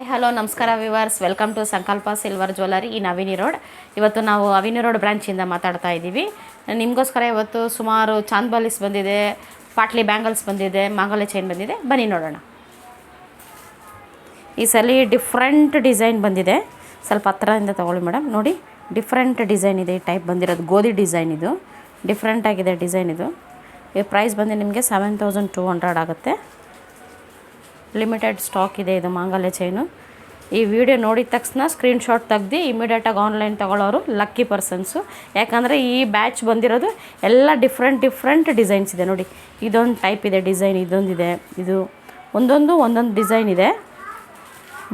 Hello ನಮಸ್ಕಾರ viewers, welcome to ಸಂಕಲ್ಪ silver jewellery ಇನ್ ಅವಿನಿ road. ಇವತ್ತು ನಾವು ಅವಿನಿ ರೋಡ್ ಬ್ರಾಂಚಿಂದ ಮಾತಾಡ್ತಾ ಇದ್ದೀವಿ. ನಿಮಗೋಸ್ಕರ ಇವತ್ತು ಸುಮಾರು ಚಾಂದ್ ಬಾಲಿಸ್ ಬಂದಿದೆ, ಪಾಟ್ಲಿ ಬ್ಯಾಂಗಲ್ಸ್ ಬಂದಿದೆ, ಮಾಂಗಲ್ಯ ಚೈನ್ ಬಂದಿದೆ. ಬನ್ನಿ ನೋಡೋಣ. ಈ ಸಲ ಡಿಫ್ರೆಂಟ್ ಡಿಸೈನ್ ಬಂದಿದೆ. ಸ್ವಲ್ಪ ಹತ್ತಿರದಿಂದ ತೊಗೊಳ್ಳಿ ಮೇಡಮ್. ನೋಡಿ, ಡಿಫ್ರೆಂಟ್ ಡಿಸೈನ್ ಇದೆ. ಈ ಟೈಪ್ ಬಂದಿರೋದು ಗೋಧಿ ಡಿಸೈನ್. ಇದು ಡಿಫ್ರೆಂಟ್ ಆಗಿದೆ ಡಿಸೈನ್. ಇದು ಈ ಪ್ರೈಸ್ ಬಂದು ನಿಮಗೆ 7200 ಆಗುತ್ತೆ. ಲಿಮಿಟೆಡ್ ಸ್ಟಾಕ್ ಇದೆ. ಇದು ಮಾಂಗಲ್ಯ ಚೈನು. ಈ ವಿಡಿಯೋ ನೋಡಿದ ತಕ್ಷಣ ಸ್ಕ್ರೀನ್ಶಾಟ್ ತೆಗ್ದು ಇಮಿಡಿಯೇಟಾಗಿ ಆನ್ಲೈನ್ ತೊಗೊಳ್ಳೋರು ಲಕ್ಕಿ ಪರ್ಸನ್ಸು. ಯಾಕಂದರೆ ಈ ಬ್ಯಾಚ್ ಬಂದಿರೋದು ಎಲ್ಲ ಡಿಫ್ರೆಂಟ್ ಡಿಸೈನ್ಸ್ ಇದೆ. ನೋಡಿ, ಇದೊಂದು ಟೈಪ್ ಇದೆ ಡಿಸೈನ್, ಇದೊಂದಿದೆ. ಇದು ಒಂದೊಂದು ಡಿಸೈನ್ ಇದೆ.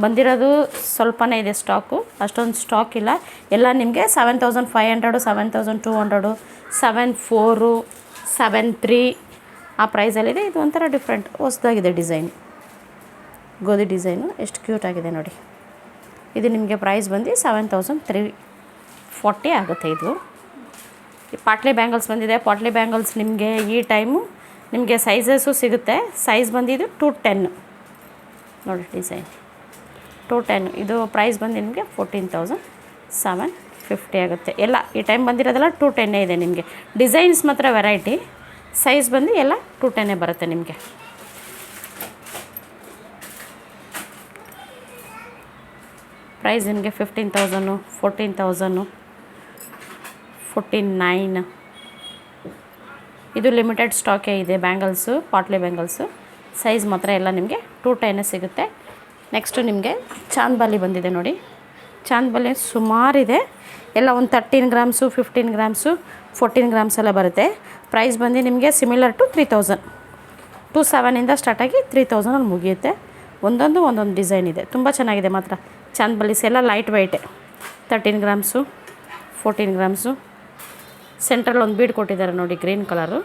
ಬಂದಿರೋದು ಸ್ವಲ್ಪನೇ ಇದೆ ಸ್ಟಾಕು, ಅಷ್ಟೊಂದು ಸ್ಟಾಕ್ ಇಲ್ಲ. ಎಲ್ಲ ನಿಮಗೆ 7500, 7200, 74, 73 ಆ ಪ್ರೈಸಲ್ಲಿದೆ. ಇದು ಒಂಥರ ಡಿಫ್ರೆಂಟ್ ಹೊಸದಾಗಿದೆ ಡಿಸೈನ್. ಗೋಧಿ ಡಿಸೈನು ಎಷ್ಟು ಕ್ಯೂಟ್ ಆಗಿದೆ ನೋಡಿ. ಇದು ನಿಮಗೆ ಪ್ರೈಸ್ ಬಂದು 7340 ಆಗುತ್ತೆ. ಇದು ಪಾಟ್ಲಿ ಬ್ಯಾಂಗಲ್ಸ್ ಬಂದಿದೆ. ಪಾಟ್ಲಿ ಬ್ಯಾಂಗಲ್ಸ್ ನಿಮಗೆ ಈ ಟೈಮು ನಿಮಗೆ ಸೈಜಸ್ಸು ಸಿಗುತ್ತೆ. ಸೈಜ್ ಬಂದಿದ್ದು 210 ನೋಡಿ. ಡಿಸೈನ್ 210. ಇದು ಪ್ರೈಸ್ ಬಂದು ನಿಮಗೆ 14750 ಆಗುತ್ತೆ. ಎಲ್ಲ ಈ ಟೈಮ್ ಬಂದಿರೋದೆಲ್ಲ 210 ಇದೆ ನಿಮಗೆ. ಡಿಸೈನ್ಸ್ ಮಾತ್ರ ವೆರೈಟಿ. ಸೈಜ್ ಬಂದು ಎಲ್ಲ 210 ಬರುತ್ತೆ ನಿಮಗೆ. ಪ್ರೈಸ್ ನಿಮಗೆ 15000, 14000, 49. ಇದು ಲಿಮಿಟೆಡ್ ಸ್ಟಾಕೇ ಇದೆ ಬ್ಯಾಂಗಲ್ಸು, ಪಾಟ್ಲಿ ಬ್ಯಾಂಗಲ್ಸು. ಸೈಜ್ ಮಾತ್ರ ಎಲ್ಲ ನಿಮಗೆ 210 ಸಿಗುತ್ತೆ. ನೆಕ್ಸ್ಟು ನಿಮಗೆ ಚಾಂದ್ ಬಾಲಿ ಬಂದಿದೆ ನೋಡಿ. ಚಾಂದ್ ಬಾಲಿ ಸುಮಾರಿದೆ. ಎಲ್ಲ ಒಂದು 13 ಗ್ರಾಮ್ಸು, 15 ಗ್ರಾಮ್ಸು, 14 ಗ್ರಾಮ್ಸ್ ಎಲ್ಲ ಬರುತ್ತೆ. ಪ್ರೈಸ್ ಬಂದು ನಿಮಗೆ ಸಿಮಿಲರ್ ಟು 3000. 27ಇಂದ ಸ್ಟಾರ್ಟಾಗಿ 3000ಅಲ್ಲಿ ಮುಗಿಯುತ್ತೆ. ಒಂದೊಂದು ಡಿಸೈನ್ ಇದೆ. ತುಂಬ ಚೆನ್ನಾಗಿದೆ ಮಾತ್ರ. ಚಾಂದ್ ಬಾಲಿಸ್ ಎಲ್ಲ ಲೈಟ್ ವೈಟೆ. 13 grams, 14 grams. ಸೆಂಟ್ರಲ್ಲಿ ಒಂದು ಬೀಡ್ ಕೊಟ್ಟಿದ್ದಾರೆ ನೋಡಿ, ಗ್ರೀನ್ ಕಲರು.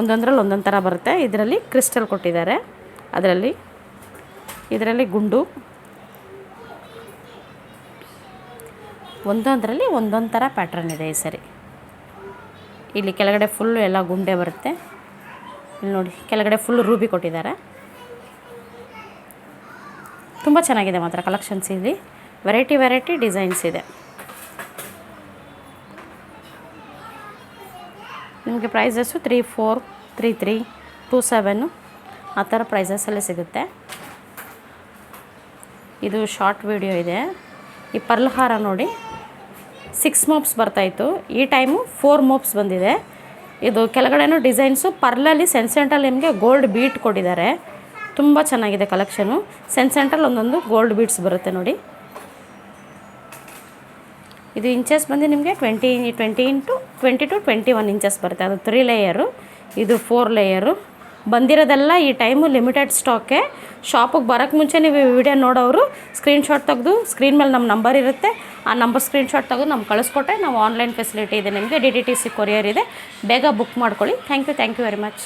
ಒಂದೊಂದರಲ್ಲಿ ಒಂದೊಂದು ಥರ ಬರುತ್ತೆ. ಇದರಲ್ಲಿ ಕ್ರಿಸ್ಟಲ್ ಕೊಟ್ಟಿದ್ದಾರೆ. ಇದರಲ್ಲಿ ಗುಂಡು. ಒಂದೊಂದರಲ್ಲಿ ಒಂದೊಂದು ಥರ ಪ್ಯಾಟ್ರನ್ ಇದೆ ಈ ಸರಿ. ಇಲ್ಲಿ ಕೆಳಗಡೆ ಫುಲ್ಲು ಎಲ್ಲ ಗುಂಡೆ ಬರುತ್ತೆ. ಇಲ್ಲಿ ನೋಡಿ, ಕೆಳಗಡೆ ಫುಲ್ ರೂಬಿ ಕೊಟ್ಟಿದ್ದಾರೆ. ತುಂಬ ಚೆನ್ನಾಗಿದೆ ಮಾತ್ರ ಕಲೆಕ್ಷನ್ಸ್. ಇಲ್ಲಿ ವೆರೈಟಿ ಡಿಸೈನ್ಸ್ ಇದೆ. ನಿಮಗೆ ಪ್ರೈಸಸ್ಸು 34, 33, 27 ಆ ಥರ ಪ್ರೈಸಸ್ಸಲ್ಲೇ ಸಿಗುತ್ತೆ. ಇದು ಶಾರ್ಟ್ ವಿಡಿಯೋ ಇದೆ. ಈ ಪರ್ಲ್ ಹಾರ ನೋಡಿ, 6 ಮೋಪ್ಸ್ ಬರ್ತಾಯಿತ್ತು. ಈ ಟೈಮು 4 ಮೋಪ್ಸ್ ಬಂದಿದೆ. ಇದು ಕೆಳಗಡೆನೂ ಡಿಸೈನ್ಸು ಪರ್ಲಲ್ಲಿ ಸೆಂಟಲ್ಲಿ ನಿಮಗೆ ಗೋಲ್ಡ್ ಬೀಟ್ ಕೊಟ್ಟಿದ್ದಾರೆ. ತುಂಬ ಚೆನ್ನಾಗಿದೆ ಕಲೆಕ್ಷನು. ಸೆಂಟ್ರಲ್ಲಿ ಒಂದೊಂದು ಗೋಲ್ಡ್ ಬೀಡ್ಸ್ ಬರುತ್ತೆ ನೋಡಿ. ಇದು ಇಂಚಸ್ ಬಂದು ನಿಮಗೆ 20 to 21 ಇಂಚಸ್ ಬರುತ್ತೆ. ಅದು 3 ಲೇಯರು, ಇದು 4 ಲೇಯರು. ಬಂದಿರೋದೆಲ್ಲ ಈ ಟೈಮು ಲಿಮಿಟೆಡ್ ಸ್ಟಾಕೆ. ಶಾಪಿಗೆ ಬರೋಕ್ಕೆ ಮುಂಚೆ ನೀವು ವಿಡಿಯೋ ನೋಡೋರು ಸ್ಕ್ರೀನ್ಶಾಟ್ ತೆಗೆದು, ಸ್ಕ್ರೀನ್ ಮೇಲೆ ನಮ್ಮ ನಂಬರ್ ಇರುತ್ತೆ, ಆ ನಂಬರ್ ಸ್ಕ್ರೀನ್ಶಾಟ್ ತೆಗೆದು ನಮ್ಗೆ ಕಳಿಸ್ಕೊಟ್ಟೆ. ನಾವು ಆನ್ಲೈನ್ ಫೆಸಿಲಿಟಿ ಇದೆ ನಿಮಗೆ. DTTC ಕೊರಿಯರ್ ಇದೆ. ಬೇಗ ಬುಕ್ ಮಾಡ್ಕೊಳ್ಳಿ. Thank you very much.